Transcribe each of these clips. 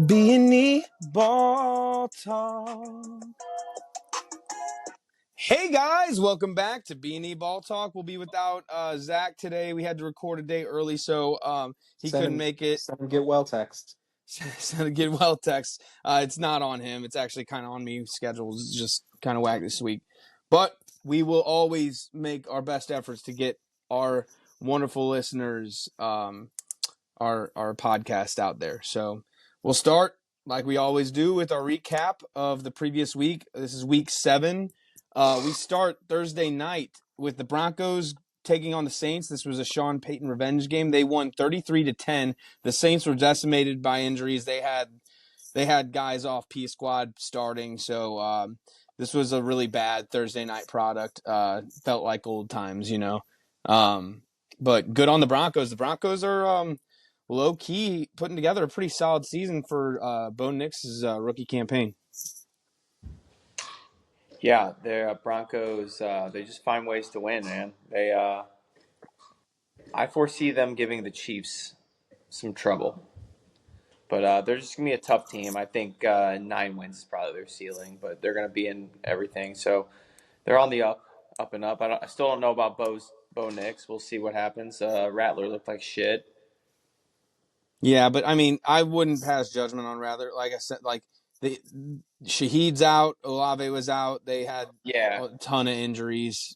B&E Ball Talk. Hey guys, welcome back to B&E Ball Talk. We'll be without Zach today. We had to record a day early, so he couldn't make it. Send him get well text. Send a get well text. It's not on him. It's actually kind of on me. Schedule's just kind of whacked this week. But we will always make our best efforts to get our wonderful listeners our podcast out there. So we'll start like we always do with our recap of the previous week. This is week 7. We start Thursday night with the Broncos taking on the Saints. This was a Sean Payton revenge game. They won 33-10. The Saints were decimated by injuries. They had guys off P squad starting, so this was a really bad Thursday night product. Felt like old times, you know. But good on the Broncos. The Broncos are low key putting together a pretty solid season for Bo Nix's rookie campaign. Yeah, the Broncos. They just find ways to win, man. I foresee them giving the Chiefs some trouble, but they're just gonna be a tough team. I think 9 wins is probably their ceiling, but they're gonna be in everything. So they're on the up and up. I still don't know about Bo Nix. We'll see what happens. Rattler looked like shit. Yeah, but I mean, I wouldn't pass judgment on Rattler. Like I said, like the Shahid's out, Olave was out. They had a ton of injuries.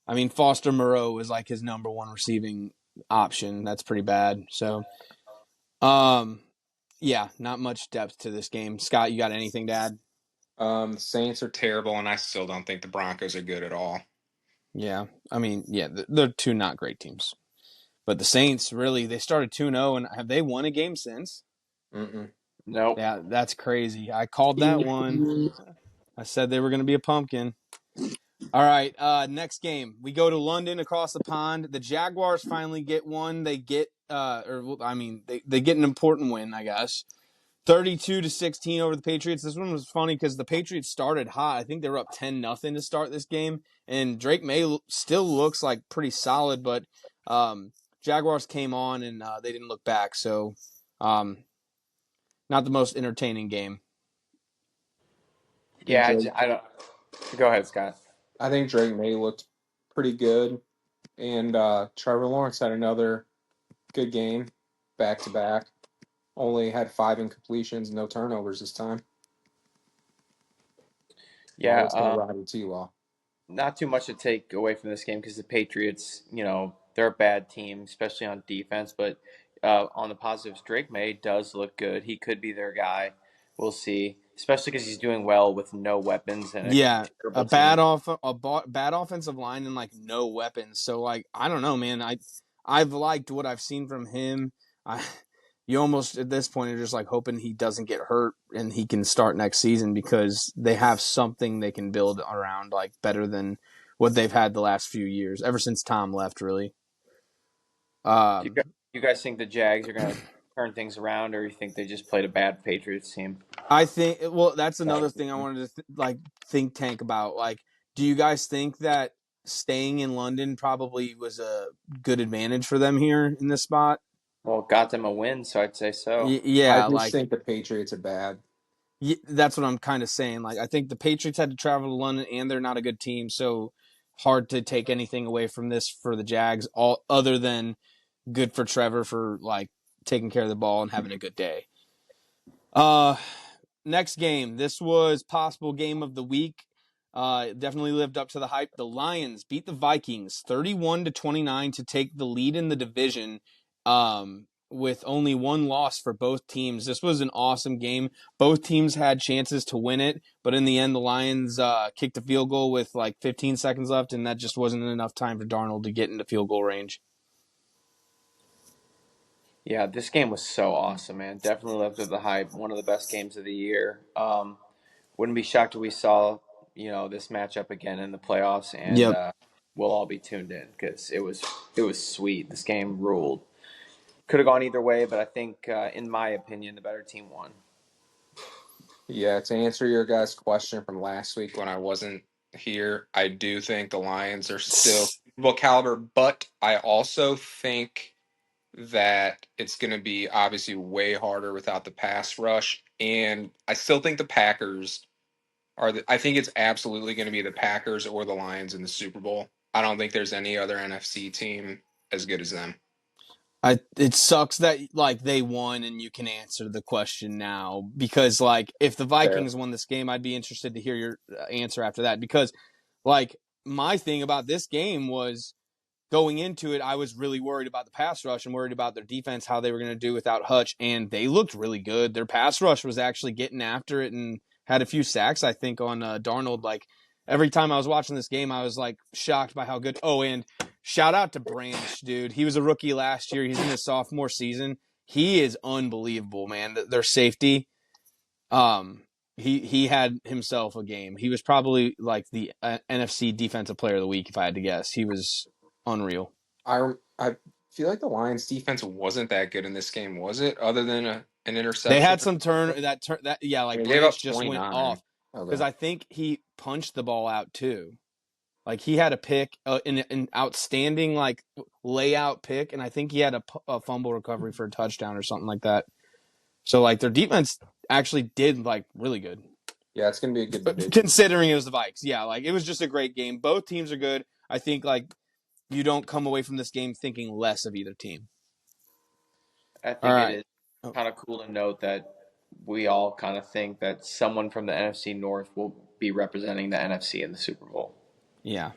I mean, Foster Moreau was like his number one receiving option. That's pretty bad. So, yeah, not much depth to this game. Scott, you got anything to add? The Saints are terrible, and I still don't think the Broncos are good at all. Yeah, I mean, yeah, they're two not great teams. But the Saints, really, they started 2-0, and have they won a game since? Nope. Yeah, that's crazy. I called that one. I said they were going to be a pumpkin. All right, next game. We go to London across the pond. The Jaguars finally get one. They get, they get an important win, I guess. 32-16 over the Patriots. This one was funny because the Patriots started hot. I think they were up 10-0 to start this game, and Drake May still looks like pretty solid, but Jaguars came on and they didn't look back. So, not the most entertaining game. Yeah, I don't. Go ahead, Scott. I think Drake May looked pretty good, and Trevor Lawrence had another good game, back to back. Only had 5 incompletions, no turnovers this time. Yeah, It's going to ride with T-Law. not too much to take away from this game because the Patriots, they're a bad team, especially on defense. But on the positives, Drake May does look good. He could be their guy. We'll see, especially because he's doing well with no weapons and Yeah, a team. bad offensive line and like no weapons. So like I don't know, man. I've liked what I've seen from him. You almost at this point are just like hoping he doesn't get hurt and he can start next season because they have something they can build around like better than what they've had the last few years ever since Tom left, really. You guys think the Jags are going to turn things around, or you think they just played a bad Patriots team? I think that's another thing I wanted to think tank about. Like, do you guys think that staying in London probably was a good advantage for them here in this spot? Well, got them a win, so I'd say so. Yeah, I just think the Patriots are bad. That's what I'm kind of saying. Like, I think the Patriots had to travel to London, and they're not a good team, so hard to take anything away from this for the Jags. All other than good for Trevor for like taking care of the ball and having a good day. Next game. This was possible game of the week. Definitely lived up to the hype. The Lions beat the Vikings 31-29 to take the lead in the division. With only one loss for both teams. This was an awesome game. Both teams had chances to win it, but in the end, the Lions kicked a field goal with like 15 seconds left, and that just wasn't enough time for Darnold to get into field goal range. Yeah, this game was so awesome, man. Definitely lived up to the hype. One of the best games of the year. Wouldn't be shocked if we saw, this matchup again in the playoffs, and Yep. we'll all be tuned in because it was sweet. This game ruled. Could have gone either way, but I think, in my opinion, the better team won. Yeah, to answer your guys' question from last week when I wasn't here, I do think the Lions are still caliber, but I also think that it's going to be obviously way harder without the pass rush. And I still think the Packers I think it's absolutely going to be the Packers or the Lions in the Super Bowl. I don't think there's any other NFC team as good as them. It sucks that like they won and you can answer the question now because like if the Vikings won this game, I'd be interested to hear your answer after that because like my thing about this game was going into it, I was really worried about the pass rush and worried about their defense, how they were going to do without Hutch, and they looked really good. Their pass rush was actually getting after it and had a few sacks, I think, on Darnold. Like every time I was watching this game, I was like shocked by how good. Oh, and shout out to Branch, dude. He was a rookie last year. He's in his sophomore season. He is unbelievable, man. Their safety. Um, he had himself a game. He was probably like the NFC Defensive Player of the Week, if I had to guess. He was unreal. I feel like the Lions defense wasn't that good in this game, was it? Other than an They interception, had some like they gave up Branch just went 29. off because I think he punched the ball out too. Like he had a pick, an outstanding like layout pick, and I think he had a fumble recovery for a touchdown or something like that. So like their defense actually did like really good. Yeah, it's gonna be a good division. Considering it was the Vikes. Yeah, like it was just a great game. Both teams are good. I think like you don't come away from this game thinking less of either team. I think it is kind of cool to note that we all kind of think that someone from the NFC North will be representing the NFC in the Super Bowl. Yeah.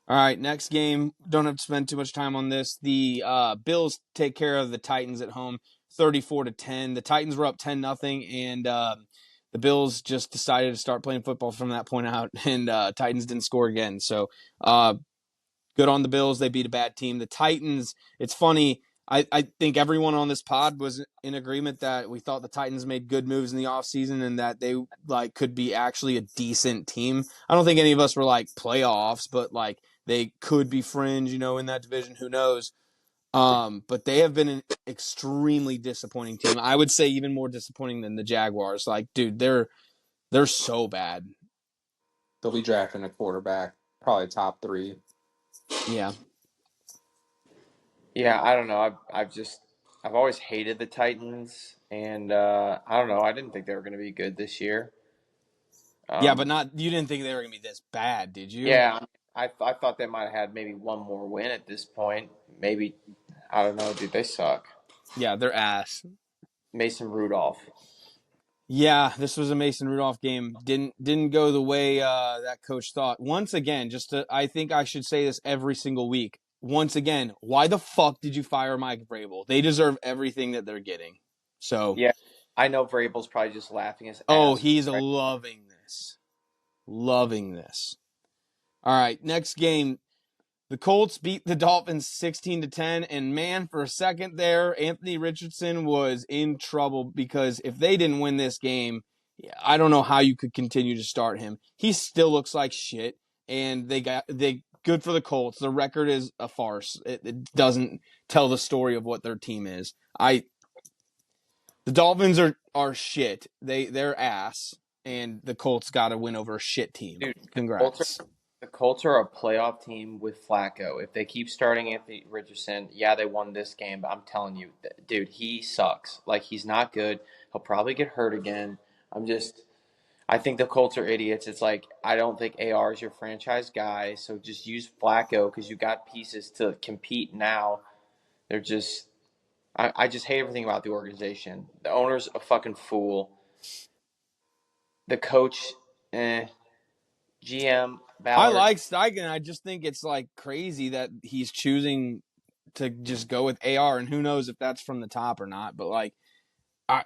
All right, next game. Don't have to spend too much time on this. The Bills take care of the Titans at home, 34-10. The Titans were up 10-0, and the Bills just decided to start playing football from that point out, and Titans didn't score again. So good on the Bills. They beat a bad team. The Titans, it's funny. I think everyone on this pod was in agreement that we thought the Titans made good moves in the offseason and that they like could be actually a decent team. I don't think any of us were like playoffs, but like they could be fringe, you know, in that division. Who knows? But they have been an extremely disappointing team. I would say even more disappointing than the Jaguars. Like, dude, they're so bad. They'll be drafting a quarterback, probably top 3. Yeah. Yeah, I don't know. I've always hated the Titans, and I don't know. I didn't think they were going to be good this year. Yeah, but you didn't think they were going to be this bad, did you? Yeah, I thought they might have had maybe one more win at this point. Maybe, I don't know, dude. They suck. Yeah, they're ass. Mason Rudolph. Yeah, this was a Mason Rudolph game. Didn't go the way that coach thought. Once again, I think I should say this every single week. Once again, why the fuck did you fire Mike Vrabel? They deserve everything that they're getting. So yeah, I know Vrabel's probably just laughing his ass. Oh, he's loving this. Loving this. All right, next game. The Colts beat the Dolphins 16-10, and man, for a second there, Anthony Richardson was in trouble because if they didn't win this game, I don't know how you could continue to start him. He still looks like shit, and they good for the Colts. The record is a farce. It doesn't tell the story of what their team is. The Dolphins are shit. They're ass, and the Colts got to win over a shit team. Dude, congrats. The Colts are a playoff team with Flacco. If they keep starting Anthony Richardson, yeah, they won this game, but I'm telling you, dude, he sucks. Like, he's not good. He'll probably get hurt again. I think the Colts are idiots. It's like, I don't think AR is your franchise guy, so just use Flacco because you got pieces to compete now. They're just, I just hate everything about the organization. The owner's a fucking fool. The coach, GM, Ballard. I like Steichen. I just think it's like crazy that he's choosing to just go with AR, and who knows if that's from the top or not. But like, I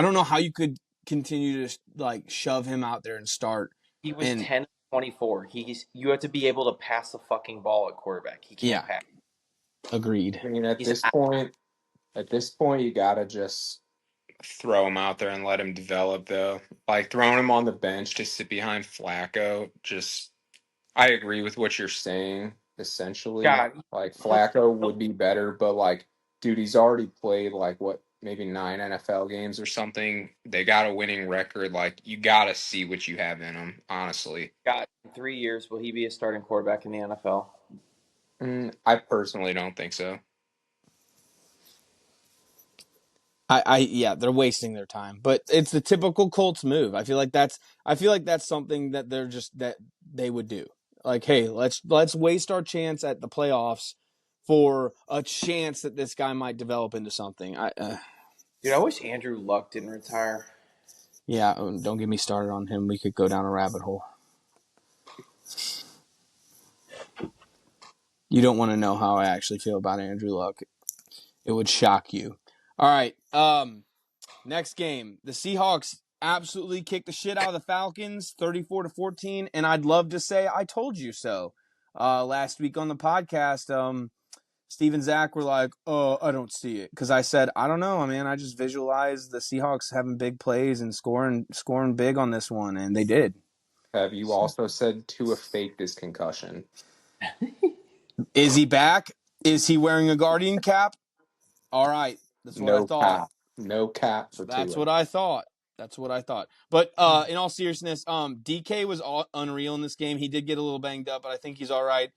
don't know how you could continue to like shove him out there and start. He was 10-24. You have to be able to pass the fucking ball at quarterback. He can't pass. Agreed. I mean, at this point, you gotta just throw him out there and let him develop. Though, like throwing him on the bench to sit behind Flacco, I agree with what you're saying. Essentially, God, like Flacco would be better, but like, dude, he's already played like what, maybe 9 NFL games or something. They got a winning record. Like, you gotta see what you have in him. Honestly, God, in 3 years, will he be a starting quarterback in the NFL? I personally don't think so. Yeah, they're wasting their time, but it's the typical Colts move. I feel like that's something that that they would do. Like, hey, let's waste our chance at the playoffs for a chance that this guy might develop into something. Dude, I wish Andrew Luck didn't retire. Yeah, don't get me started on him. We could go down a rabbit hole. You don't want to know how I actually feel about Andrew Luck. It would shock you. All right. Next game. The Seahawks absolutely kicked the shit out of the Falcons, 34-14, and I'd love to say I told you so. Last week on the podcast, Steve and Zach were like, "Oh, I don't see it," because I said, "I don't know, man. I just visualized the Seahawks having big plays and scoring big on this one," and they did. Have you also said Tua faked his concussion? Is he back? Is he wearing a Guardian cap? All right, that's what I No thought. cap. No cap for That's Tua. what I thought. That's what I thought. But in all seriousness, DK was unreal in this game. He did get a little banged up, but I think he's all right.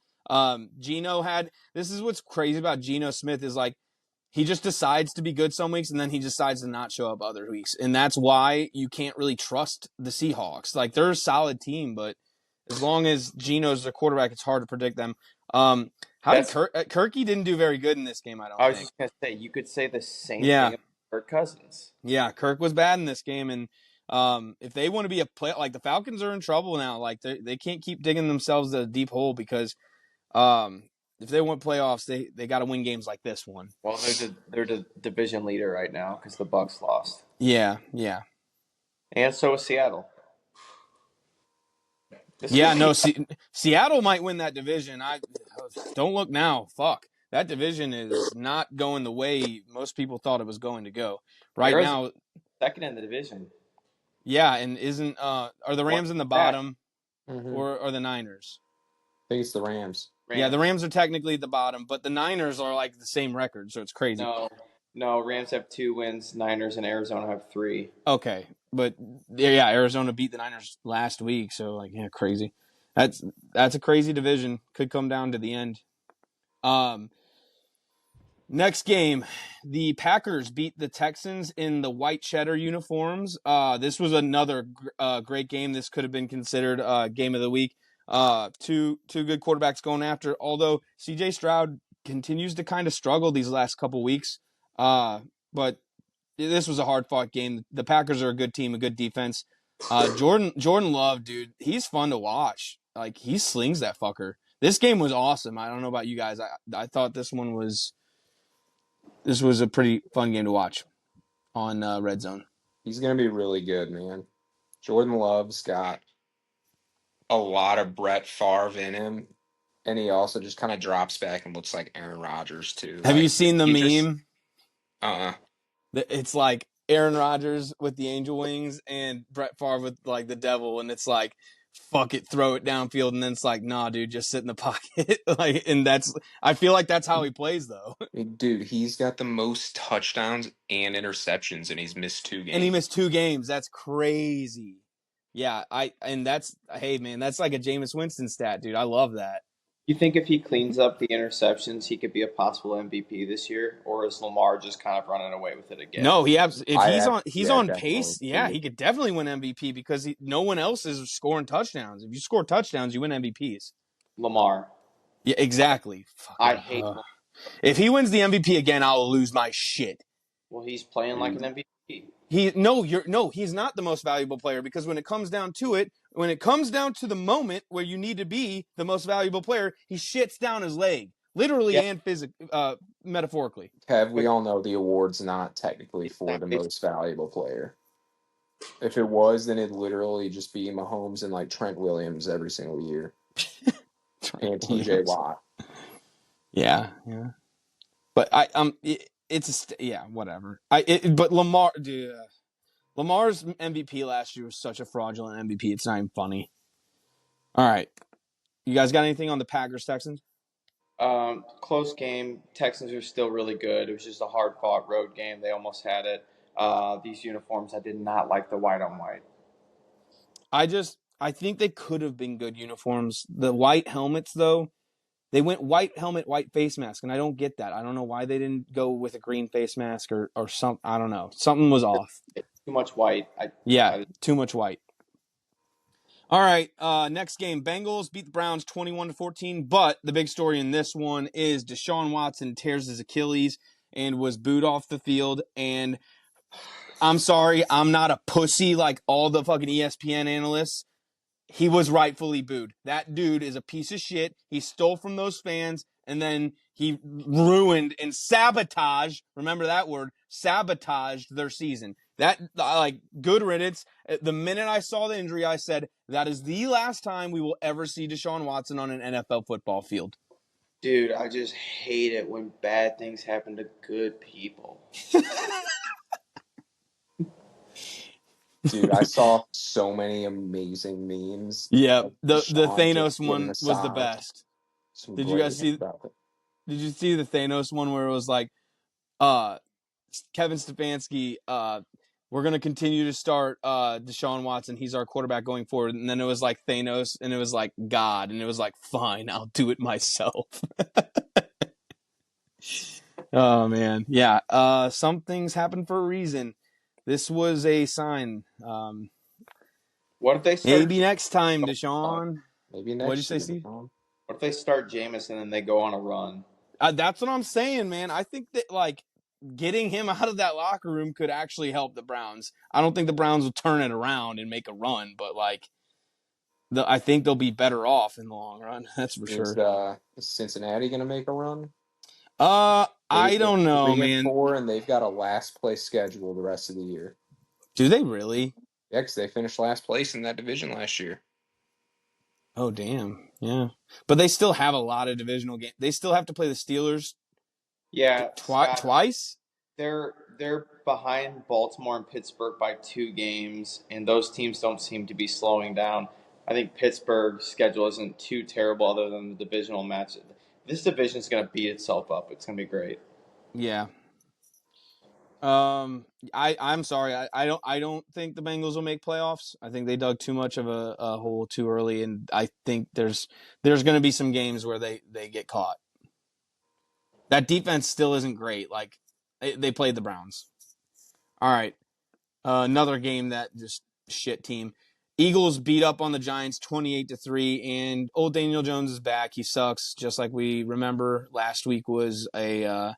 Geno had this is what's crazy about Geno Smith is like he just decides to be good some weeks and then he decides to not show up other weeks, and that's why you can't really trust the Seahawks. Like they're a solid team, but as long as Geno's their quarterback, it's hard to predict them. How did Kirky didn't do very good in this game? I don't I was think. just gonna say you could say the same Yeah. thing about Kirk Cousins. Yeah, Kirk was bad in this game, and if they want to be a play, like the Falcons are in trouble now. Like they can't keep digging themselves a deep hole because if they want playoffs, they got to win games like this one. Well, they're the division leader right now because the Bucks lost. Yeah. And so is Seattle. Seattle might win that division. I don't look now. Fuck. That division is not going the way most people thought it was going to go. Right now, second in the division. Yeah, and isn't are the Rams in the bottom or are the Niners? I think it's the Rams. Yeah, the Rams are technically at the bottom, but the Niners are like the same record, so it's crazy. No, Rams have 2 wins. Niners and Arizona have 3. Okay, but yeah, Arizona beat the Niners last week, so like crazy. That's a crazy division. Could come down to the end. Next game, the Packers beat the Texans in the white cheddar uniforms. This was another great game. This could have been considered game of the week. Two good quarterbacks going after. Although C.J. Stroud continues to kind of struggle these last couple weeks, but this was a hard-fought game. The Packers are a good team, a good defense. Jordan Love, dude, he's fun to watch. Like he slings that fucker. This game was awesome. I don't know about you guys. I thought this was a pretty fun game to watch on Red Zone. He's going to be really good, man. Jordan Love's got a lot of Brett Favre in him, and he also just kind of drops back and looks like Aaron Rodgers, too. Have you seen the meme? It's like Aaron Rodgers with the angel wings and Brett Favre with like the devil, and it's like, fuck it, throw it downfield, and then it's like, nah, dude, just sit in the pocket. Like, and I feel like that's how he plays, though. Dude, he's got the most touchdowns and interceptions, and he's missed 2 games. And he missed 2 games. That's crazy. Yeah, hey man, that's like a Jameis Winston stat, dude. I love that. You think if he cleans up the interceptions, he could be a possible MVP this year, or is Lamar just kind of running away with it again? No, he's on pace. Yeah, he could definitely win MVP because no one else is scoring touchdowns. If you score touchdowns, you win MVPs. Lamar. Yeah, exactly. I hate Lamar. If he wins the MVP again, I'll lose my shit. Well, he's playing like an MVP. He's not the most valuable player because when it comes down to it, when it comes down to the moment where you need to be the most valuable player, he shits down his leg, literally and metaphorically. Kev, we all know the award's not technically for the most valuable player. If it was, then it'd literally just be Mahomes and like Trent Williams every single year. And TJ Watt. Yeah. But whatever. But Lamar, dude, Lamar's MVP last year was such a fraudulent MVP. It's not even funny. All right, you guys got anything on the Packers Texans? Close game. Texans are still really good. It was just a hard-fought road game. They almost had it. These uniforms, I did not like the white on white. I think they could have been good uniforms. The white helmets, though, They went white helmet, white face mask, and I don't get that. I don't know why they didn't go with a green face mask or something. I don't know. Something was off. Too much white. Yeah, too much white. All right, next game. Bengals beat the Browns 21-14, but the big story in this one is Deshaun Watson tears his Achilles and was booed off the field. And I'm sorry, I'm not a pussy like all the fucking ESPN analysts. He was rightfully booed. That dude is a piece of shit. He stole from those fans, and then he ruined and sabotaged, remember that word, sabotaged their season. That, like, good riddance. The minute I saw the injury, I said, that is the last time we will ever see Deshaun Watson on an NFL football field. Dude, I just hate it when bad things happen to good people. Dude, I saw so many amazing memes. Yeah, Of the Deshaun Thanos just getting one was the massaged. best. Some Did you great guys memes see? about it. Did you see the Thanos one where it was like, Kevin Stefanski, we're going to continue to start Deshaun Watson. He's our quarterback going forward. And then it was like Thanos, and it was like God, and it was like, fine, I'll do it myself. Oh, man. Yeah, some things happen for a reason. This was a sign. What if they start? Maybe next time, Deshaun. Maybe What'd you next say, year. Steve? Deshaun. What if they start Jameis and then they go on a run? That's what I'm saying, man. I think that, like, getting him out of that locker room could actually help the Browns. I don't think the Browns will turn it around and make a run, but, like, I think they'll be better off in the long run. That's for sure. Is Cincinnati going to make a run? I They're don't know, 3-4, man. and they've got a last place schedule the rest of the year. Do they really? Yeah, because they finished last place in that division last year. Oh, damn. Yeah. But they still have a lot of divisional games. They still have to play the Steelers Yeah, Scott, twice? they're behind Baltimore and Pittsburgh by 2 games, and those teams don't seem to be slowing down. I think Pittsburgh's schedule isn't too terrible other than the divisional match. This division is going to beat itself up. It's going to be great. Yeah. I'm sorry. I don't think the Bengals will make playoffs. I think they dug too much of a hole too early, and I think there's going to be some games where they get caught. That defense still isn't great. Like, they played the Browns. All right. Another game that just shit team. Eagles beat up on the Giants 28-3, and old Daniel Jones is back. He sucks, just like we remember last week was an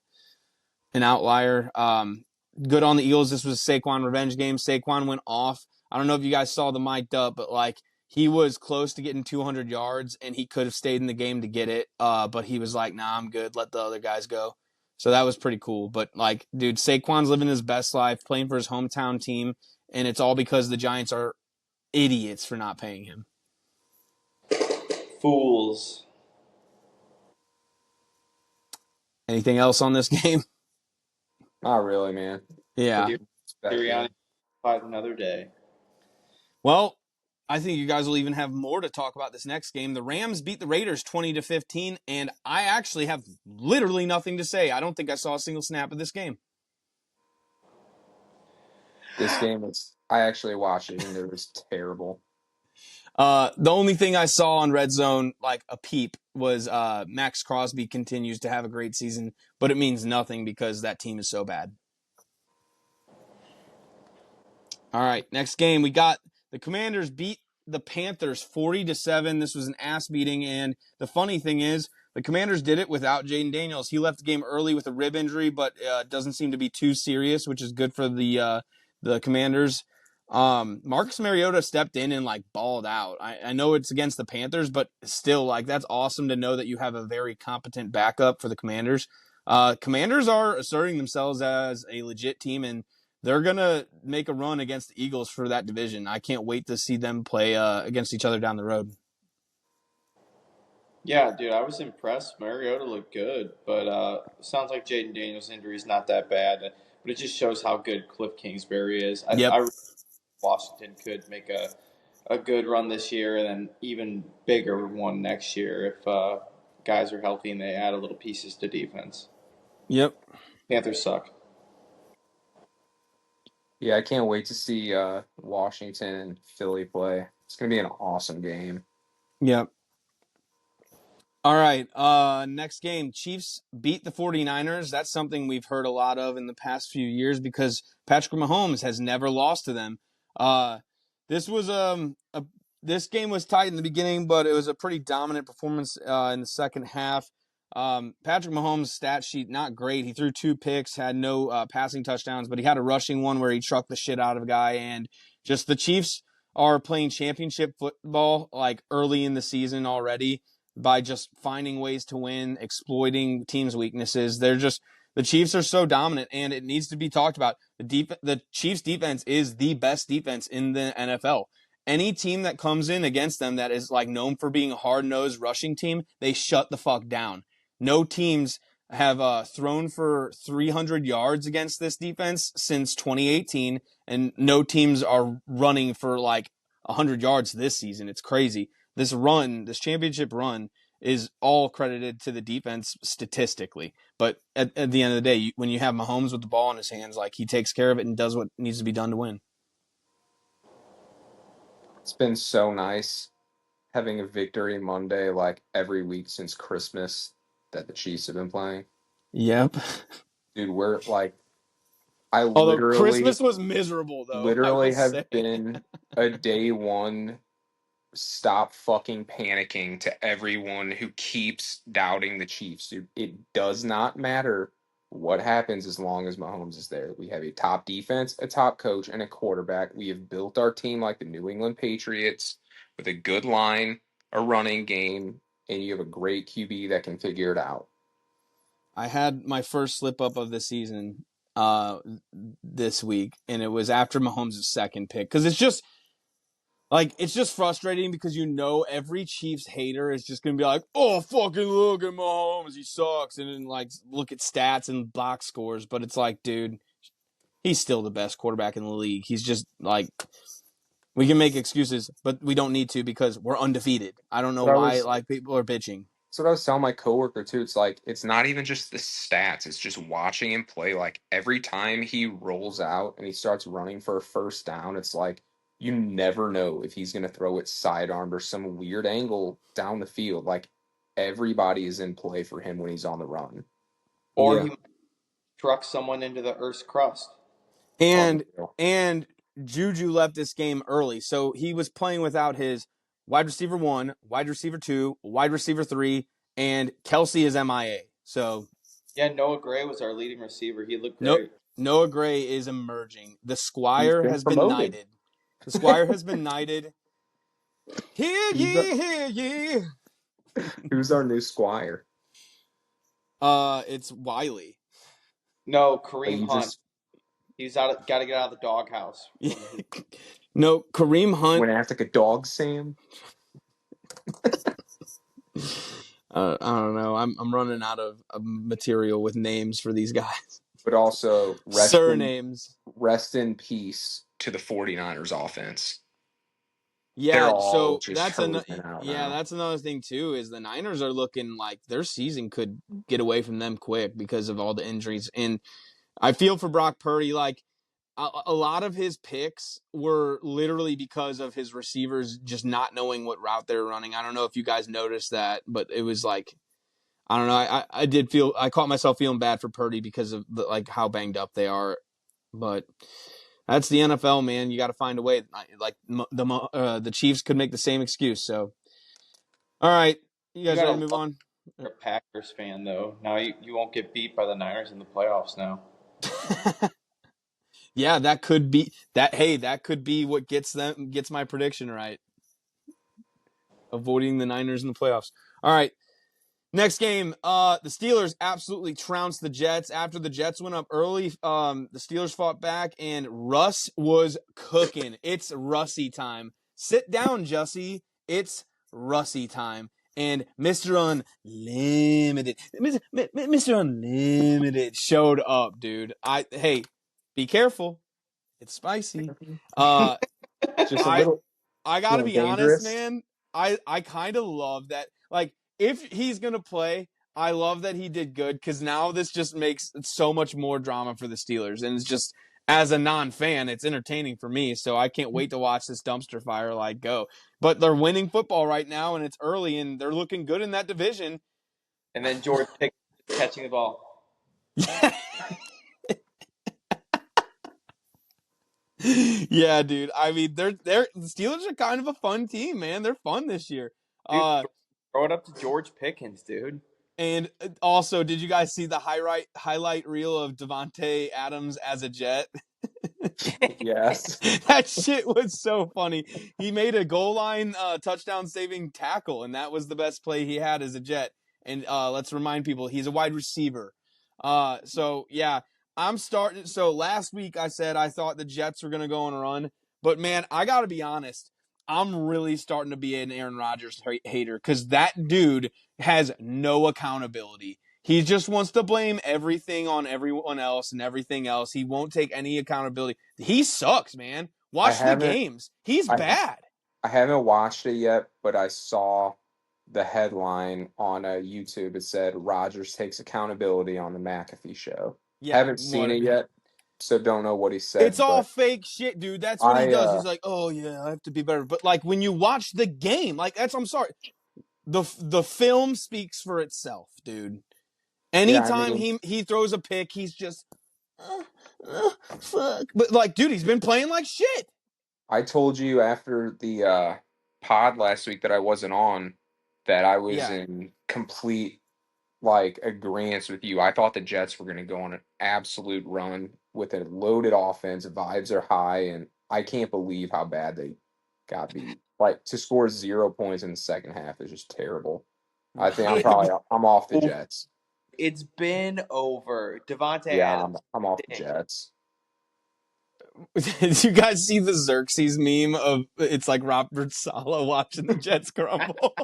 outlier. Good on the Eagles. This was a Saquon revenge game. Saquon went off. I don't know if you guys saw the mic'd up, but, like, he was close to getting 200 yards, and he could have stayed in the game to get it. But he was like, nah, I'm good. Let the other guys go. So that was pretty cool. But, like, dude, Saquon's living his best life, playing for his hometown team, and it's all because the Giants are idiots for not paying him. Fools. Anything else on this game? Not really, man. Yeah. Sirianni fight another day. Well, I think you guys will even have more to talk about this next game. The Rams beat the Raiders 20-15, and I actually have literally nothing to say. I don't think I saw a single snap of this game. This game I actually watched it, and it was terrible. The only thing I saw on Red Zone, like a peep, was Max Crosby continues to have a great season, but it means nothing because that team is so bad. All right, next game. We got the Commanders beat the Panthers 40-7. This was an ass beating, and the funny thing is, the Commanders did it without Jaden Daniels. He left the game early with a rib injury, but doesn't seem to be too serious, which is good for the Commanders. Marcus Mariota stepped in and, like, balled out. I know it's against the Panthers, but still, like, that's awesome to know that you have a very competent backup for the Commanders. Commanders are asserting themselves as a legit team, and they're going to make a run against the Eagles for that division. I can't wait to see them play against each other down the road. Yeah, dude, I was impressed. Mariota looked good, but sounds like Jaden Daniels' injury is not that bad. But it just shows how good Cliff Kingsbury is. Yep. I Washington could make a good run this year and then even bigger one next year if guys are healthy and they add a little pieces to defense. Yep. Panthers suck. Yeah, I can't wait to see Washington and Philly play. It's going to be an awesome game. Yep. All right. Next game. Chiefs beat the 49ers. That's something we've heard a lot of in the past few years because Patrick Mahomes has never lost to them. This was this game was tight in the beginning, but it was a pretty dominant performance in the second half. Patrick Mahomes' stat sheet not great. He threw 2 picks, had no passing touchdowns, but he had a rushing one where he trucked the shit out of a guy. And just the Chiefs are playing championship football like early in the season already by just finding ways to win, exploiting teams' weaknesses. The Chiefs are so dominant, and it needs to be talked about. The Chiefs' defense is the best defense in the NFL. Any team that comes in against them that is like known for being a hard-nosed rushing team, they shut the fuck down. No teams have thrown for 300 yards against this defense since 2018, and no teams are running for like 100 yards this season. It's crazy. This championship run, is all credited to the defense statistically. But at the end of the day, when you have Mahomes with the ball in his hands, like he takes care of it and does what needs to be done to win. It's been so nice having a victory Monday like every week since Christmas that the Chiefs have been playing. Yep. Dude, we're like, Although Christmas was miserable, though. Literally have been a day one stop fucking panicking to everyone who keeps doubting the Chiefs, dude. It does not matter what happens as long as Mahomes is there. We have a top defense, a top coach, and a quarterback. We have built our team like the New England Patriots with a good line, a running game, and you have a great QB that can figure it out. I had my first slip up of the season this week, and it was after Mahomes' second pick. Because it's just frustrating because every Chiefs hater is just going to be like, oh, fucking look at Mahomes, he sucks. And then, like, look at stats and box scores. But it's like, dude, he's still the best quarterback in the league. He's just, like, we can make excuses, but we don't need to because we're undefeated. I don't know why people are bitching. That's what I was telling my coworker, too. It's like, it's not even just the stats. It's just watching him play. Like, every time he rolls out and he starts running for a first down, it's like, you never know if he's going to throw it sidearm or some weird angle down the field. Like, everybody is in play for him when he's on the run. Or he trucks someone into the Earth's crust. And Juju left this game early. So he was playing without his wide receiver 1, wide receiver 2, wide receiver 3, and Kelsey is MIA. So yeah, Noah Gray was our leading receiver. He looked great. Noah Gray is emerging. The Squire has been knighted. The Squire has been knighted. Hear ye, hear ye. Who's our new Squire? It's Wiley. No, Kareem Hunt. He's got to get out of the doghouse. No, Kareem Hunt. Went after a dog, Sam. I don't know. I'm running out of material with names for these guys. But also surnames. Rest in peace to the 49ers offense. Yeah, so that's that's another thing too, is the Niners are looking like their season could get away from them quick because of all the injuries. And I feel for Brock Purdy, like a lot of his picks were literally because of his receivers just not knowing what route they were running. I don't know if you guys noticed that, but it was like, I don't know. I caught myself feeling bad for Purdy because of how banged up they are. But that's the NFL, man. You got to find a way. Like the Chiefs could make the same excuse. So, all right, you guys ready to move on? You're a Packers fan, though. Now you won't get beat by the Niners in the playoffs now. Yeah, that could be that. Hey, that could be what gets my prediction right. Avoiding the Niners in the playoffs. All right. Next game, the Steelers absolutely trounced the Jets. After the Jets went up early, the Steelers fought back, and Russ was cooking. It's Russy time. Sit down, Jussie. It's Russy time. And Mr. Unlimited showed up, dude. Hey, be careful. It's spicy. Just a little. I gotta be honest, man. I kind of love that. Like, if he's going to play, I love that he did good because now this just makes so much more drama for the Steelers. And it's just as a non-fan, it's entertaining for me. So I can't wait to watch this dumpster fire go. But they're winning football right now, and it's early, and they're looking good in that division. And then George Pickens catching the ball. Yeah, dude. I mean, the Steelers are kind of a fun team, man. They're fun this year. Dude, throw it up to George Pickens, dude. And also, did you guys see the highlight reel of Devontae Adams as a Jet? Yes. That shit was so funny. He made a goal line touchdown saving tackle, and that was the best play he had as a Jet. And let's remind people, he's a wide receiver. So yeah, I'm starting. So last week I said I thought the Jets were going to go on a run, but man, I got to be honest. I'm really starting to be an Aaron Rodgers hater because that dude has no accountability. He just wants to blame everything on everyone else and everything else. He won't take any accountability. He sucks, man. Watch the games. He's bad. I haven't watched it yet, but I saw the headline on YouTube. It said Rodgers takes accountability on the McAfee show. Yeah, haven't seen it yet, so don't know what he said. It's all fake shit, dude. That's what he does. He's like, oh yeah, I have to be better. But like when you watch the game, like I'm sorry, the film speaks for itself, dude. Anytime he throws a pick, he's just fuck. But like, dude, he's been playing like shit. I told you after the pod last week that I wasn't on, that I was in complete agreement with you. I thought the Jets were going to go on an absolute run with a loaded offense. Vibes are high, and I can't believe how bad they got beat. Like, to score 0 points in the second half is just terrible. I think I'm off the Jets. It's been over. Devontae Adams. I'm off the Jets. Did you guys see the Xerxes meme of it's like Robert Saleh watching the Jets crumble?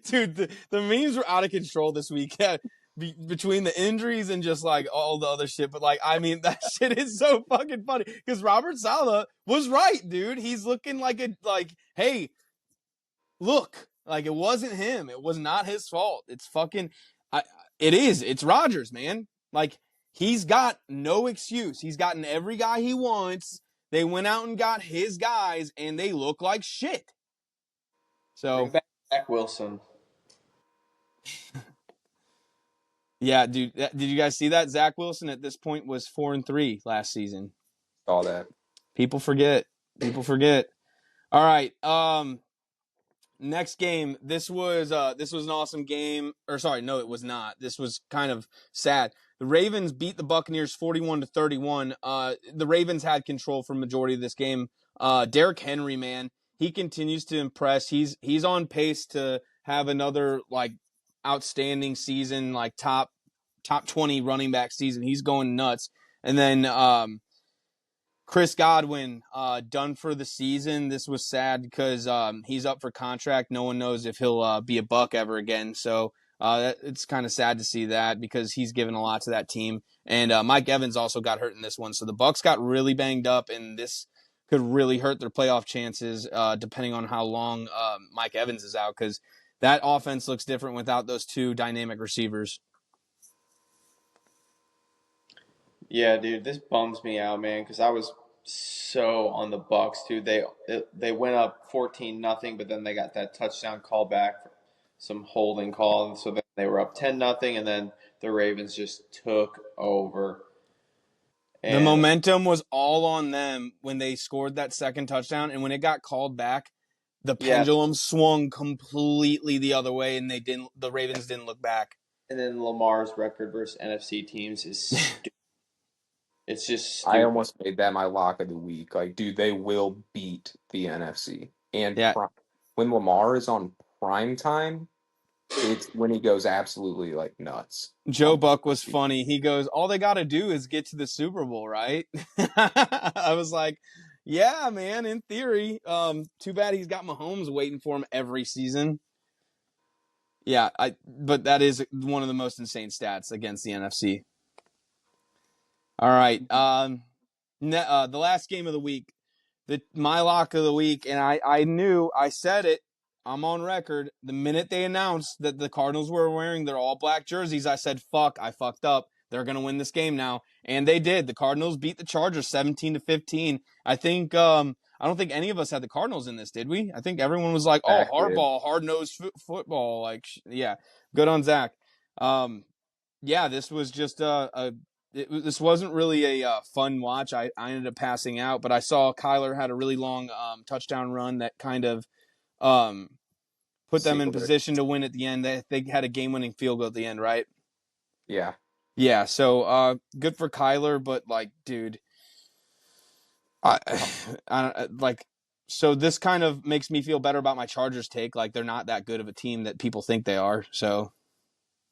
Dude, the memes were out of control this week. Between the injuries and just like all the other shit. But like, I mean, that shit is so fucking funny because Robert Saleh was right, dude. He's looking hey, look, like it wasn't him. It was not his fault. It's fucking, it's Rodgers, man. Like he's got no excuse. He's gotten every guy he wants. They went out and got his guys and they look like shit. So bring back Zach Wilson. Yeah, dude. Did you guys see that? Zach Wilson at this point was 4-3 last season. Saw that. People forget. All right. Next game. This was an awesome game. Or sorry, no, it was not. This was kind of sad. The Ravens beat the Buccaneers 41-31. The Ravens had control for majority of this game. Derrick Henry, man, he continues to impress. He's on pace to have another outstanding season, like top 20 running back season. He's going nuts. And then Chris Godwin done for the season. This was sad because he's up for contract. No one knows if he'll be a Buck ever again. So it's kind of sad to see that because he's given a lot to that team. And Mike Evans also got hurt in this one. So the Bucks got really banged up, and this could really hurt their playoff chances depending on how long Mike Evans is out, because that offense looks different without those two dynamic receivers. Yeah, dude, this bums me out, man, because I was so on the Bucks, dude. They went up 14-0, but then they got that touchdown call back, some holding call, so then they were up 10-0, and then the Ravens just took over. And the momentum was all on them when they scored that second touchdown, and when it got called back, the pendulum swung completely the other way, and the Ravens didn't look back. And then Lamar's record versus NFC teams is stupid. It's just stupid. I almost made that my lock of the week. Like, dude, they will beat the NFC. And when Lamar is on prime time, it's when he goes absolutely nuts. Joe Buck was funny. He goes, all they got to do is get to the Super Bowl, right? I was like, yeah, man, in theory. Too bad he's got Mahomes waiting for him every season. Yeah, but that is one of the most insane stats against the NFC. All right. The last game of the week, my lock of the week, and I said it, I'm on record. The minute they announced that the Cardinals were wearing their all black jerseys, I said, fuck, I fucked up. they're going to win this game now. And they did. The Cardinals beat the Chargers 17-15. I think I don't think any of us had the Cardinals in this, did we? I think everyone was like, "Oh, Zach did. Harbaugh, hard-nosed football." Like, yeah, good on Zach. Yeah, this was just this wasn't really a fun watch. I ended up passing out, but I saw Kyler had a really long touchdown run that kind of put them in Sealed it. position to win at the end. They had a game-winning field goal at the end, right? Yeah. Yeah, so good for Kyler, but like, dude, I like. So this kind of makes me feel better about my Chargers take. Like, they're not that good of a team that people think they are. So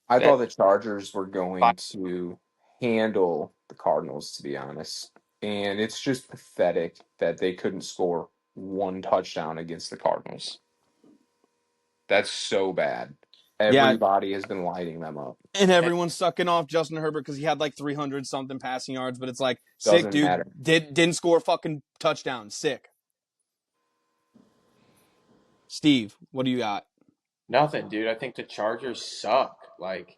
I thought the Chargers were going to handle the Cardinals, to be honest. And it's just pathetic that they couldn't score one touchdown against the Cardinals. That's so bad. Everybody has been lighting them up. And everyone's sucking off Justin Herbert because he had like 300 something passing yards, but it's like, Doesn't sick, dude. matter. Didn't score a fucking touchdown. Sick. Steve, what do you got? Nothing, dude. I think the Chargers suck. Like,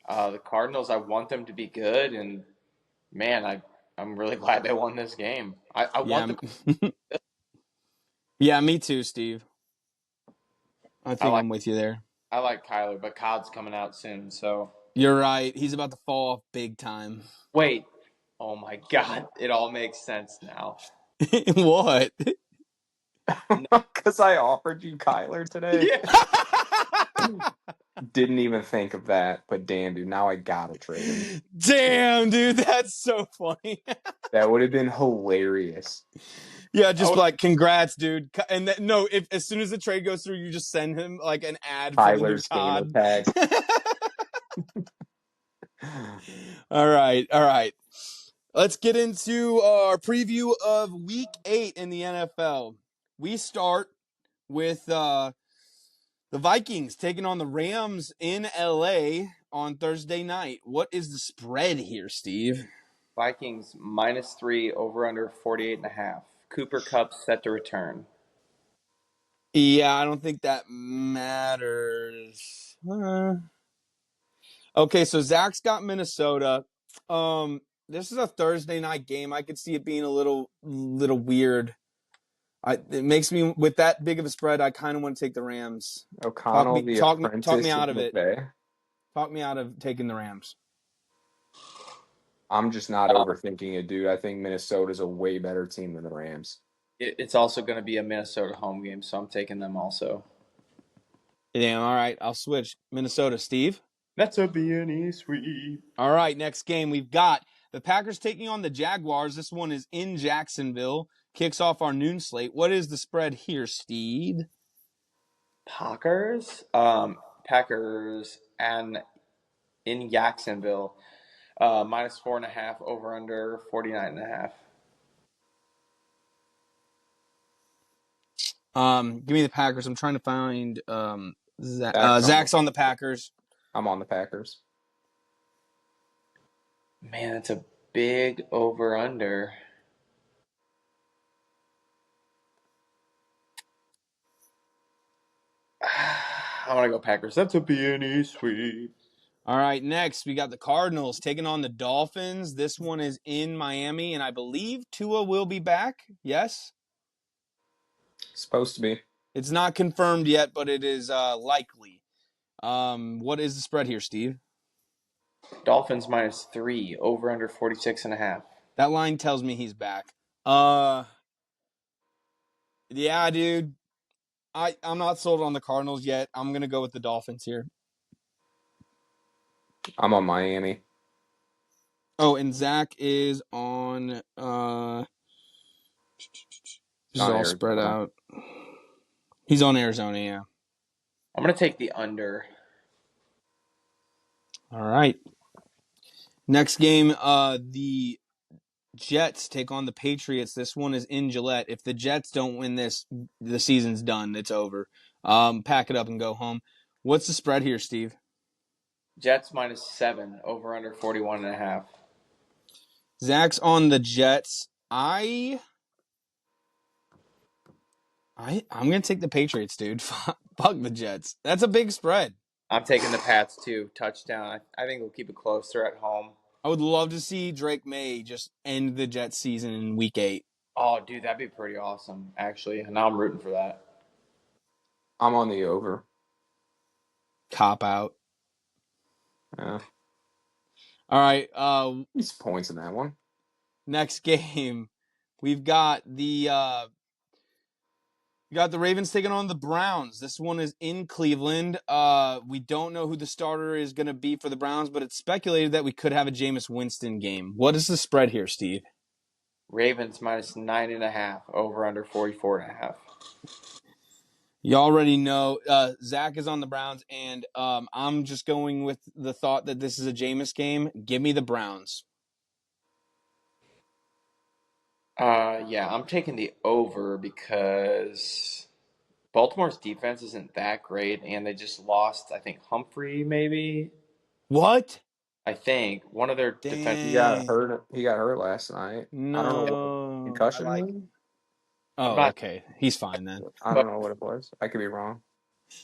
the Cardinals, I want them to be good, and man, I'm really glad they won this game. I want the Yeah, me too, Steve. I think like- I'm with you there. I like Kyler, but COD's coming out soon, so You're right. He's about to fall off big time. wait. Oh my God, it all makes sense now. What? Because I offered you Kyler today. Didn't even think of that, but damn, dude, now I gotta trade him. Damn, dude, that's so funny. That would have been hilarious. Yeah, just like, congrats, dude. And no, if as soon as the trade goes through, you just send him like an ad for Tyler's the new gamer COD. tag. All right. Let's get into our preview of Week 8 in the NFL. We start with the Vikings taking on the Rams in LA on Thursday night. What is the spread here, Steve? Vikings -3 over under 48.5. Cooper Kupp set to return. Yeah, I don't think that matters. Okay, so Zach's got Minnesota. This is a Thursday night game. I could see it being a little weird. It makes me, with that big of a spread, I kind of want to take the Rams. O'Connell, talk me out of it. Talk me out of taking the Rams. I'm just not overthinking it, dude. I think Minnesota's a way better team than the Rams. It's also going to be a Minnesota home game, so I'm taking them also. Damn, all right. I'll switch. Minnesota, Steve? That's a B&E sweep. All right, next game we've got the Packers taking on the Jaguars. This one is in Jacksonville. Kicks off our noon slate. What is the spread here, Steve? Packers? Packers and in Jacksonville. -4.5 over under 49.5. Give me the Packers. I'm trying to find Zach's on the Packers. I'm on the Packers. Man, that's a big over under. I want to go Packers. That's a B&E sweep. All right, next we got the Cardinals taking on the Dolphins. This one is in Miami, and I believe Tua will be back. Yes? Supposed to be. It's not confirmed yet, but it is likely. What is the spread here, Steve? Dolphins -3 over under 46.5. That line tells me he's back. Yeah, dude. I'm not sold on the Cardinals yet. I'm gonna go with the Dolphins here. I'm on Miami. Oh, and Zach is on this is all spread out. He's on Arizona, yeah. I'm going to take the under. All right. Next game, the Jets take on the Patriots. This one is in Gillette. If the Jets don't win this, the season's done. It's over. Pack it up and go home. What's the spread here, Steve? Jets -7 over under 41.5. Zach's on the Jets. I'm gonna take the Patriots, dude. Fuck the Jets. That's a big spread. I'm taking the Pats too. Touchdown. I think we'll keep it close. They're at home. I would love to see Drake May just end the Jets season in week 8. Oh, dude, that'd be pretty awesome, actually. Now I'm rooting for that. I'm on the over. Cop out. Yeah. All right. These points in that one. Next game, we've got the Ravens taking on the Browns. This one is in Cleveland. We don't know who the starter is going to be for the Browns, but it's speculated that we could have a Jameis Winston game. What is the spread here, Steve? Ravens minus 9.5, over under 44.5. You already know Zach is on the Browns, and I'm just going with the thought that this is a Jameis game. Give me the Browns. Yeah, I'm taking the over because Baltimore's defense isn't that great, and they just lost, I think, Humphrey, maybe. What? I think one of their He defensive. got Dang. hurt. He got hurt last night. I don't know what No. concussion. I like- Was. I'm Oh, not, okay. He's fine then. I but don't know what it was. I could be wrong.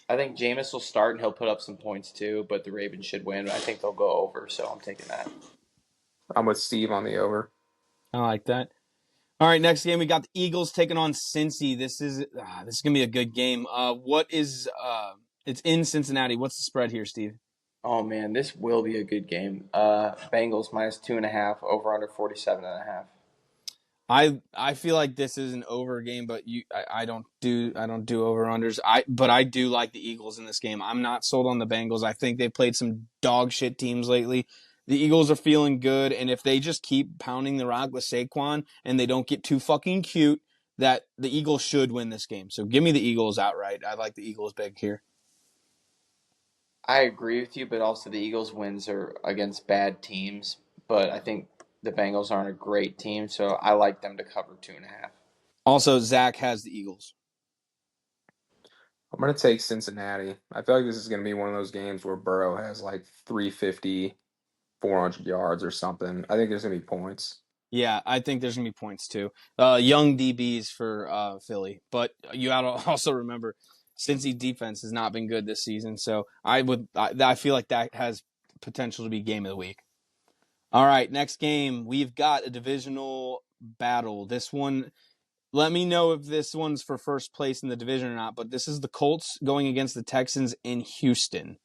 I think Jameis will start and he'll put up some points too. But the Ravens should win. I think they'll go over, so I'm taking that. I'm with Steve on the over. I like that. All right, next game we got the Eagles taking on Cincy. This is gonna be a good game. It's in Cincinnati. What's the spread here, Steve? Oh man, this will be a good game. Bengals minus 2.5, over under 47.5. I feel like this is an over game, but I don't do over unders. But I do like the Eagles in this game. I'm not sold on the Bengals. I think they've played some dog shit teams lately. The Eagles are feeling good, and if they just keep pounding the rock with Saquon and they don't get too fucking cute, that the Eagles should win this game. So give me the Eagles outright. I like the Eagles big here. I agree with you, but also the Eagles' wins are against bad teams. But I think the Bengals aren't a great team, so I like them to cover 2.5. Also, Zach has the Eagles. I'm going to take Cincinnati. I feel like this is going to be one of those games where Burrow has like 350, 400 yards or something. I think there's going to be points. Yeah, I think there's going to be points too. Young DBs for Philly. But you got to also remember, Cincy defense has not been good this season. So I feel like that has potential to be game of the week. All right, next game. We've got a divisional battle. This one, let me know if this one's for first place in the division or not. But this is the Colts going against the Texans in Houston.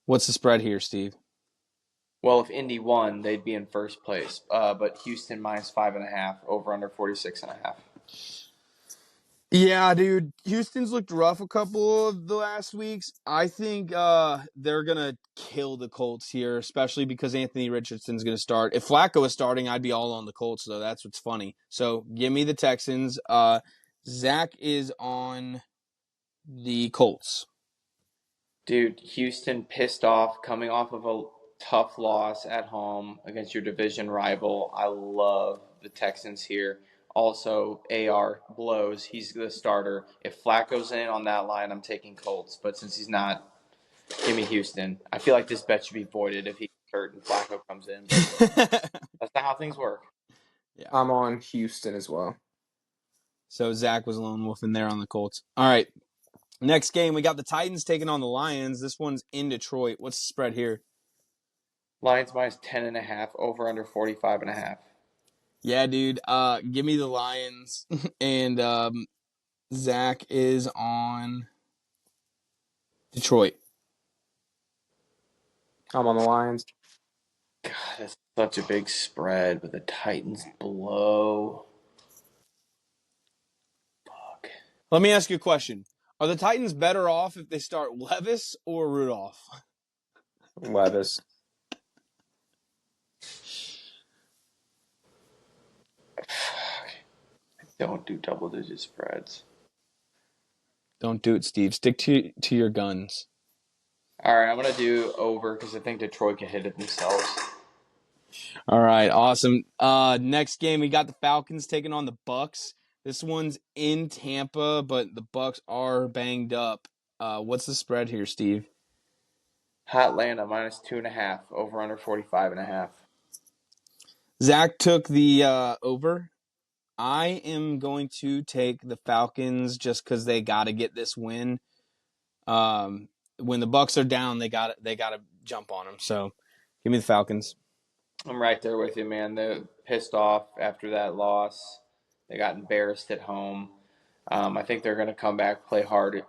What's the spread here, Steve? Well, if Indy won, they'd be in first place. But Houston minus 5.5, over under 46.5. Yeah, dude. Houston's looked rough a couple of the last weeks. I think they're going to kill the Colts here, especially because Anthony Richardson's going to start. If Flacco is starting, I'd be all on the Colts, though. That's what's funny. So give me the Texans. Zach is on the Colts. Dude, Houston pissed off, coming off of a tough loss at home against your division rival. I love the Texans here. Also, AR blows. He's the starter. If Flacco's in on that line, I'm taking Colts. But since he's not, give me Houston. I feel like this bet should be voided if he's hurt and Flacco comes in. That's not how things work. Yeah. I'm on Houston as well. So Zach was a lone wolf in there on the Colts. All right. Next game, we got the Titans taking on the Lions. This one's in Detroit. What's the spread here? Lions minus 10.5, over under 45.5. Yeah, dude. Give me the Lions. And Zach is on Detroit. I'm on the Lions. God, that's such a big spread, but the Titans blow. Fuck. Let me ask you a question. Are the Titans better off if they start Levis or Rudolph? Levis. Don't do double-digit spreads. Don't do it, Steve. Stick to your guns. All right, I'm going to do over because I think Detroit can hit it themselves. All right, awesome. Next game, we got the Falcons taking on the Bucks. This one's in Tampa, but the Bucks are banged up. What's the spread here, Steve? Atlanta minus 2.5, over under 45.5. Zach took the over. I am going to take the Falcons just because they got to get this win. When the Bucks are down, they got to jump on them. So Give me the Falcons. I'm right there with you, man. They're pissed off after that loss. They got embarrassed at home. I think they're going to come back, play hard,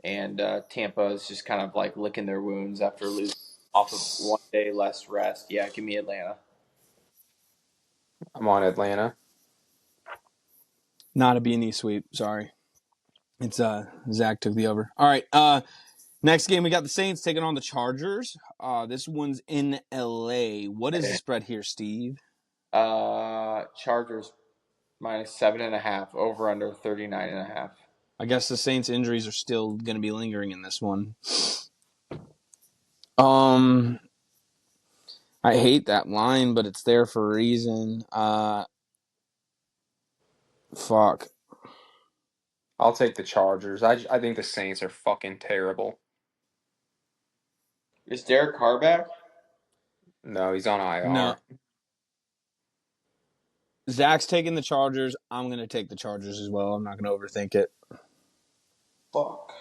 and Tampa is just kind of like licking their wounds after losing off of 1 day less rest. Yeah, give me Atlanta. I'm on Atlanta. Not a B&E sweep. Sorry. It's Zach took the over. All right. Next game we got the Saints taking on the Chargers. This one's in LA. What is the spread here, Steve? Chargers minus 7.5, over under 39.5. I guess the Saints injuries are still going to be lingering in this one. I hate that line, but it's there for a reason. Fuck. I'll take the Chargers. I think the Saints are fucking terrible. Is Derek Carr back? No, he's on IR. No. Zach's taking the Chargers. I'm going to take the Chargers as well. I'm not going to overthink it. Fuck.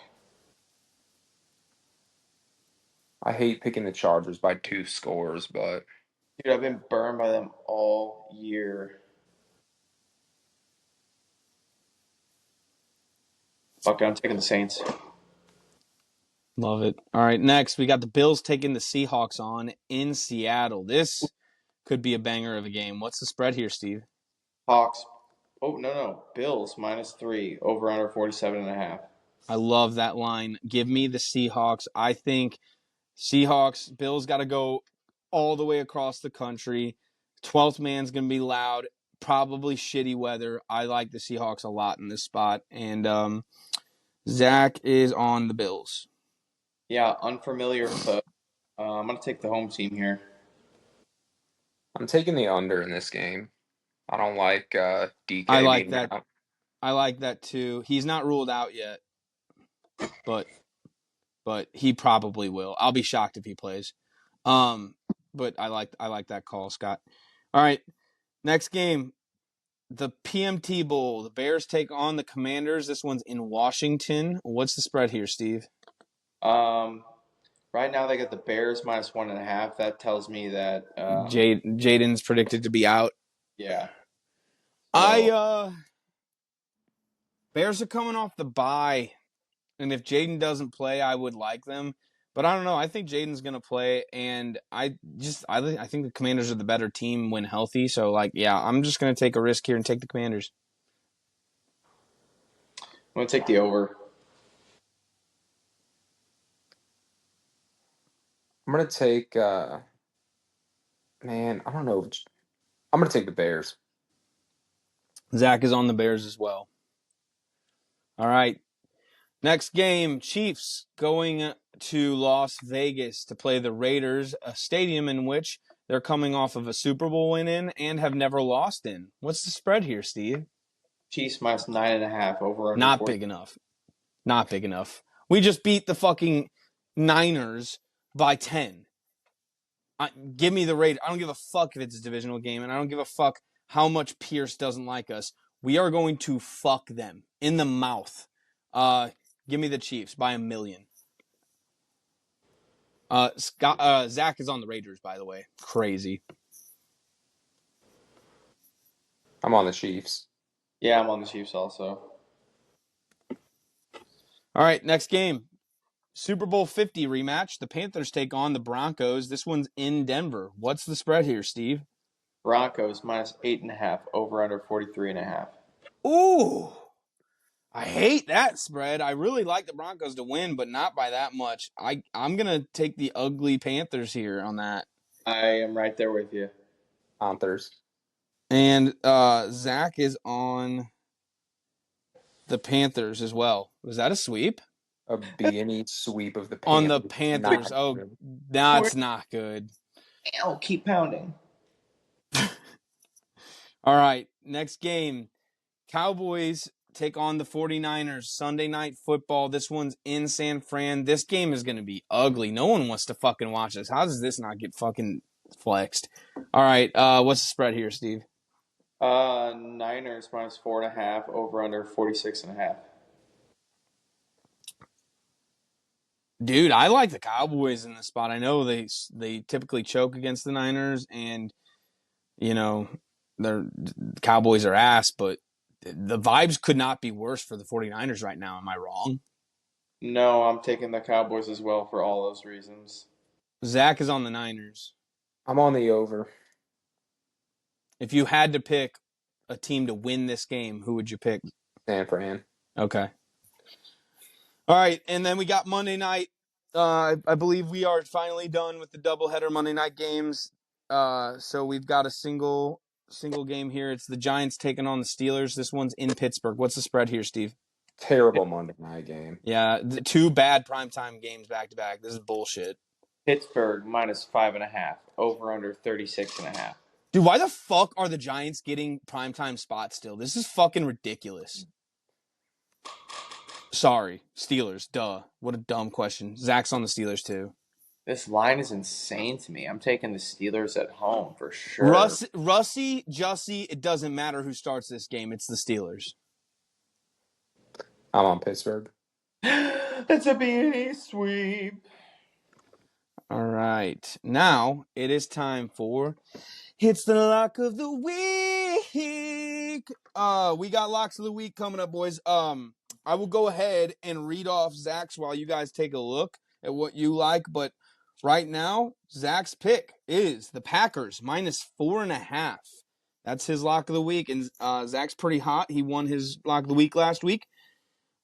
I hate picking the Chargers by 2 scores, but Dude, I've been burned by them all year. Fuck it, I'm taking the Saints. Love it. All right, next we got the Bills taking the Seahawks on in Seattle. This could be a banger of a game. What's the spread here, Steve? Hawks. Oh, no. Bills minus 3, over under 47.5. I love that line. Give me the Seahawks. I think Seahawks, Bills got to go all the way across the country. 12th man's going to be loud. Probably shitty weather. I like the Seahawks a lot in this spot. And Zach is on the Bills. Yeah, unfamiliar foe. I'm going to take the home team here. I'm taking the under in this game. I don't like DK. I like being that. out. I like that too. He's not ruled out yet, but he probably will. I'll be shocked if he plays. But I like that call, Scott. All right, next game, the PMT Bowl. The Bears take on the Commanders. This one's in Washington. What's the spread here, Steve? Right now they got the Bears minus 1.5. That tells me that Jaden's predicted to be out. yeah. So, Bears are coming off the bye, and if Jaden doesn't play, I would like them. But I don't know. I think Jaden's gonna play, and I think the Commanders are the better team when healthy. So I'm just gonna take a risk here and take the Commanders. I'm going to take the over. I'm gonna take. Man, I don't know. I'm gonna take the Bears. Zach is on the Bears as well. All right. Next game, Chiefs going to Las Vegas to play the Raiders, a stadium in which they're coming off of a Super Bowl win in and have never lost in. What's the spread here, Steve? Chiefs minus 9.5, over under Not 40. big enough. Not big enough. We just beat the fucking Niners by 10. Give me the Raiders. I don't give a fuck if it's a divisional game, and I don't give a fuck how much Pierce doesn't like us. We are going to fuck them in the mouth. Give me the Chiefs by 1 million. Zach is on the Raiders, by the way. Crazy. I'm on the Chiefs. Yeah, I'm on the Chiefs also. All right, next game. Super Bowl 50 rematch. The Panthers take on the Broncos. This one's in Denver. What's the spread here, Steve? Broncos minus 8.5, over under 43.5. Ooh. I hate that spread. I really like the Broncos to win, but not by that much. I'm going to take the ugly Panthers here on that. I am right there with you. Panthers. And Zach is on the Panthers as well. Was that a sweep? A B&E sweep of the Panthers. On the Panthers. That's not good. I'll keep pounding. All right, next game. Cowboys take on the 49ers. Sunday Night Football. This one's in San Fran. This game is going to be ugly. No one wants to fucking watch this. How does this not get fucking flexed? All right, what's the spread here, Steve? Niners minus 4.5, over under 46.5. Dude, I like the Cowboys in this spot. I know they typically choke against the Niners, and you know the Cowboys are ass, but the vibes could not be worse for the 49ers right now. Am I wrong? No, I'm taking the Cowboys as well for all those reasons. Zach is on the Niners. I'm on the over. If you had to pick a team to win this game, who would you pick? San Fran. Okay. All right, and then we got Monday night. I believe we are finally done with the doubleheader Monday night games. So we've got a single game here. It's the Giants taking on the Steelers. This one's in Pittsburgh. What's the spread here, Steve? Terrible Monday night game. Yeah, the two bad primetime games back to back. This is bullshit. Pittsburgh -5.5. Over under 36.5. Dude, why the fuck are the Giants getting primetime spots still? This is fucking ridiculous. Sorry, Steelers. Duh. What a dumb question. Zach's on the Steelers too. This line is insane to me. I'm taking the Steelers at home for sure. Russie, Jussie, it doesn't matter who starts this game. It's the Steelers. I'm on Pittsburgh. It's a BA sweep. All right. Now it is time for It's the Lock of the Week. We got locks of the week coming up, boys. I will go ahead and read off Zach's while you guys take a look at what you like. But right now, Zach's pick is the Packers -4.5. That's his lock of the week. And Zach's pretty hot. He won his lock of the week last week.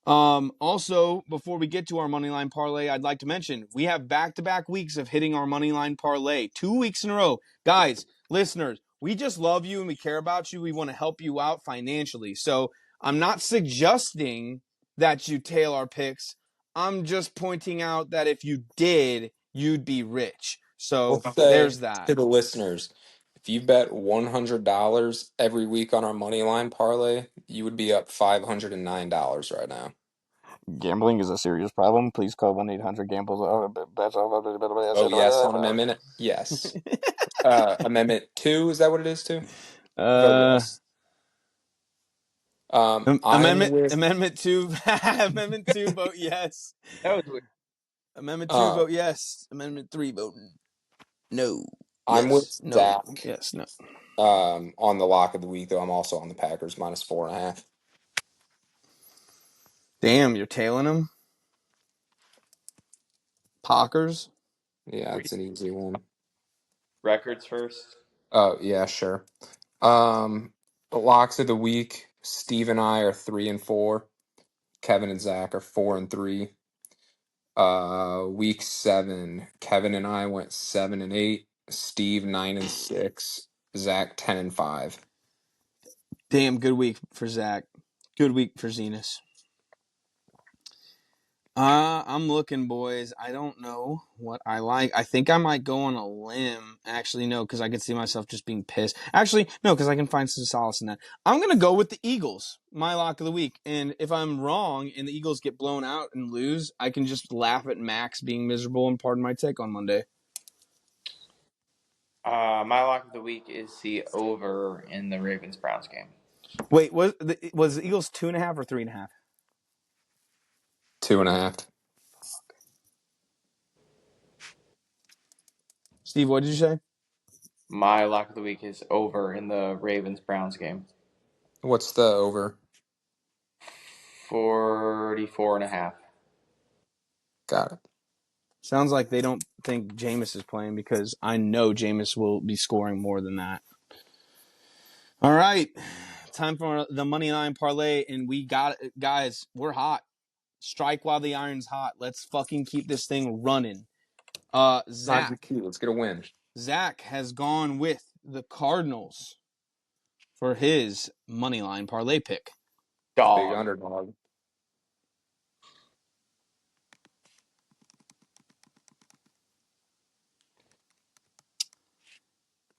Also, before we get to our moneyline parlay, I'd like to mention we have back-to-back weeks of hitting our moneyline parlay. 2 weeks in a row. Guys, listeners, we just love you and we care about you. We want to help you out financially. So I'm not suggesting that you tail our picks. I'm just pointing out that if you did, you'd be rich. So there's that. To the listeners, if you bet $100 every week on our money line parlay, you would be up $509 right now. Gambling is a serious problem. Please call 1-800-GAMBLES. Oh, yes, on amendment? Yes. Amendment 2, is that what it is too? Vote yes. Amendment 2, Amendment 2, vote yes. That was weird. Amendment 2, vote yes. Amendment 3, vote no. I'm Yes, with no. Zach. Yes, no. On the lock of the week, though, I'm also on the Packers -4.5. Damn, you're tailing them? Packers? Yeah, it's an easy one. Records first. Oh, yeah, sure. The locks of the week, Steve and I are 3-4. Kevin and Zach are 4-3. Week 7, Kevin and I went 7-8. Steve 9-6. Zach 10-5. Damn, good week for Zach. Good week for Zenas. I'm looking, boys. I don't know what I like. I think I might go on a limb. Actually, no, because I could see myself just being pissed. Actually, no, because I can find some solace in that. I'm going to go with the Eagles, my lock of the week. And if I'm wrong and the Eagles get blown out and lose, I can just laugh at Max being miserable and pardon my take on Monday. My lock of the week is the over in the Ravens-Browns game. Wait, was the Eagles 2.5 or 3.5? 2.5. Steve, what did you say? My lock of the week is over in the Ravens-Browns game. What's the over? 44.5. Got it. Sounds like they don't think Jameis is playing because I know Jameis will be scoring more than that. All right. Time for the money line parlay, and we got it. Guys, we're hot. Strike while the iron's hot. Let's fucking keep this thing running. Zach. Let's get a win. Zach has gone with the Cardinals for his money line parlay pick. Dog. Big underdog.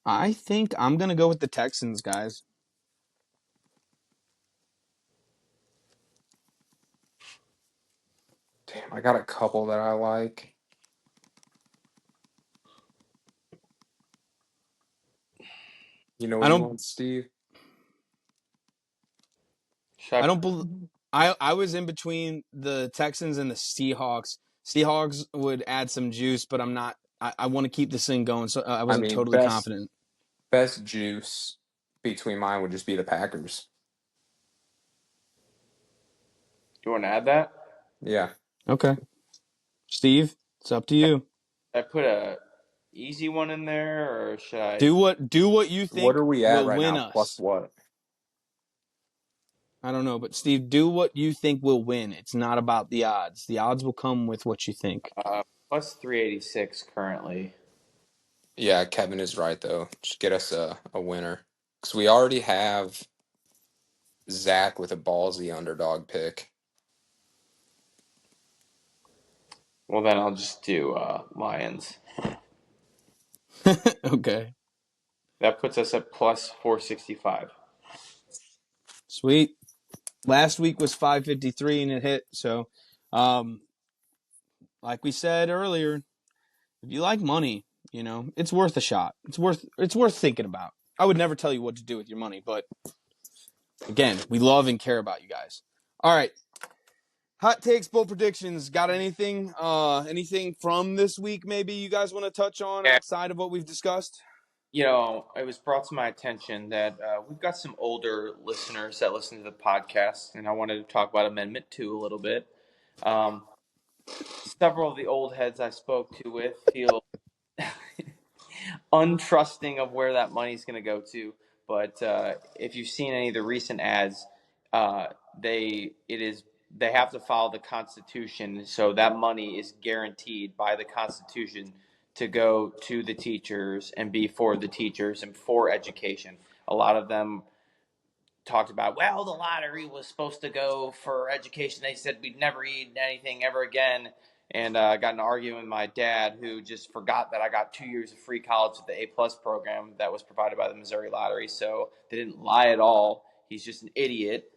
I think I'm going to go with the Texans, guys. Damn, I got a couple that I like. You know what you want, Steve? I don't believe I was in between the Texans and the Seahawks. Seahawks would add some juice, but I'm not. I want to keep this thing going, so I I wasn't mean, totally confident. best juice between mine would just be the Packers. Do you want to add that? Yeah. Okay, Steve, it's up to you. I put a easy one in there, or should I? Do what you What think are we at will right win now? Plus us. what? I don't know, but Steve, do what you think will win. It's not about the odds. The odds will come with what you think. Plus 386 currently. Yeah, Kevin is right, though. Just get us a winner. Because we already have Zach with a ballsy underdog pick. Well, then I'll just do Lions. Okay, That puts us at plus 465. sweet. Last week was 553 and it hit. So, like we said earlier, if you like money, it's worth a shot. It's worth thinking about. I would never tell you what to do with your money, but again, we love and care about you guys. All right. Hot takes, bold predictions. Got anything from this week maybe you guys want to touch on Yeah. outside of what we've discussed? It was brought to my attention that we've got some older listeners that listen to the podcast, and I wanted to talk about Amendment 2 a little bit. Several of the old heads I spoke to with feel untrusting of where that money's going to go to. But if you've seen any of the recent ads, they have to follow the Constitution, so that money is guaranteed by the Constitution to go to the teachers and be for the teachers and for education. A lot of them talked about, well, the lottery was supposed to go for education. They said we'd never eat anything ever again. And I got in an argument with my dad, who just forgot that I got 2 years of free college with the A+ program that was provided by the Missouri Lottery. So they didn't lie at all. He's just an idiot.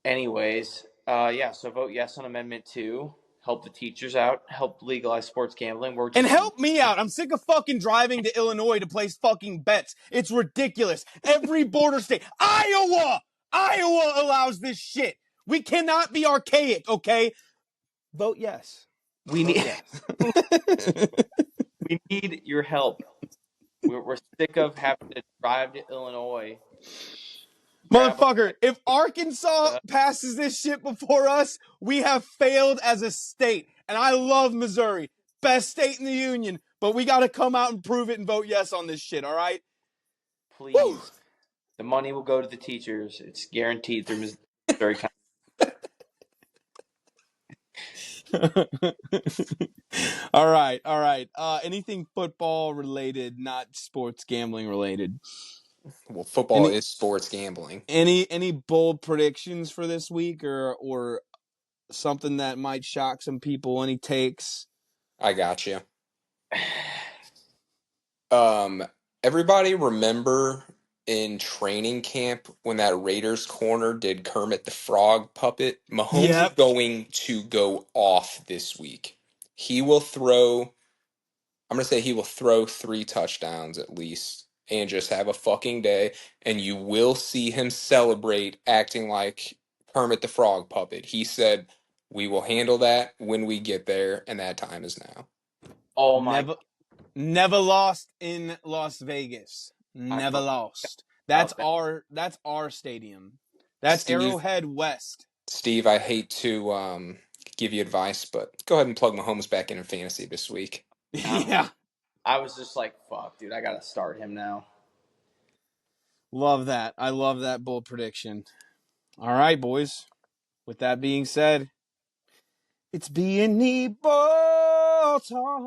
Anyways, so vote yes on Amendment 2. Help the teachers out. Help legalize sports gambling. And help me out. I'm sick of fucking driving to Illinois to place fucking bets. It's ridiculous. Every border state. Iowa allows this shit. We cannot be archaic, okay? Vote yes. We need Yes. we need your help. We're sick of having to drive to Illinois. Motherfucker, if Arkansas passes this shit before us, we have failed as a state. And I love Missouri. Best state in the union. But we got to come out and prove it and vote yes on this shit, all right? Please. Woo! The money will go to the teachers. It's guaranteed through Missouri. All right. Anything football related, not sports gambling related? Well, football is sports gambling. Any bold predictions for this week or something that might shock some people? Any takes? I got you. Everybody remember in training camp when that Raiders corner did Kermit the Frog puppet? Mahomes is going to go off this week. I'm going to say he will throw 3 touchdowns at least and just have a fucking day. And you will see him celebrate acting like Kermit the Frog puppet. He said, we will handle that when we get there, and that time is now. Oh my! Never lost in Las Vegas. Never lost. That's our stadium. That's Steve, Arrowhead West. Steve, I hate to give you advice, but go ahead and plug Mahomes back in fantasy this week. Yeah. I was just like, fuck, dude, I got to start him now. Love that. I love that bold prediction. All right, boys. With that being said, it's B&E Ball Talk.